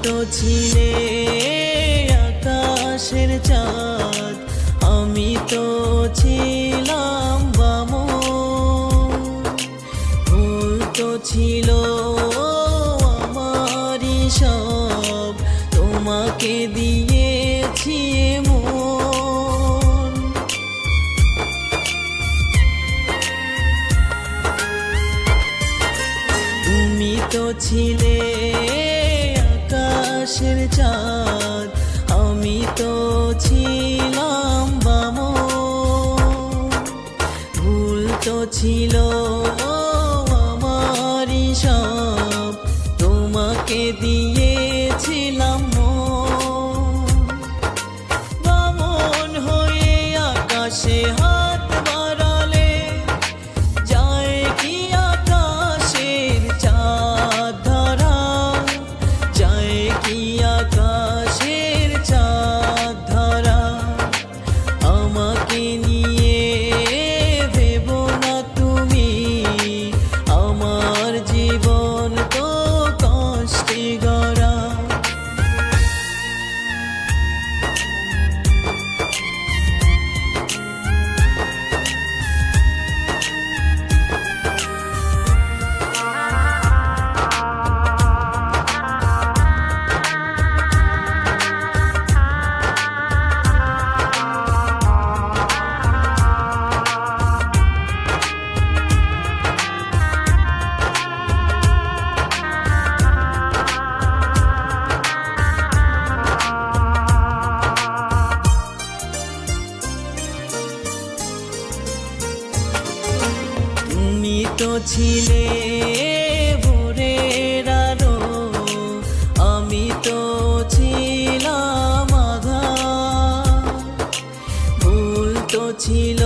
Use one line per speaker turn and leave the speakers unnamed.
তো ছিলে আকাশের চাঁদ, আমি তো ছিলাম বামন। ভুল তো ছিল আমারই সব, তোমাকে দিয়েছি মন। তুমি তো ছিলে আকাশের চাঁদ, আমি তো ছিলাম বামন। ভুল তো ছিল আমারই সব, তোমাকে দিয়েছিলাম মন। বামন হয়ে আকাশে হাত বাড়ালে যায় কি আকাশের চাঁদ ধরা, যায় কি আকাশের চাঁদ ধরা। আমাকে নিয়ে ভেবো না তুমি, আমার জীবন তো কষ্টে গড়া। তুমি তো ছিলে ভোরের আলো, আমি তো ছিলাম আঁধার। ভুল তো ছিল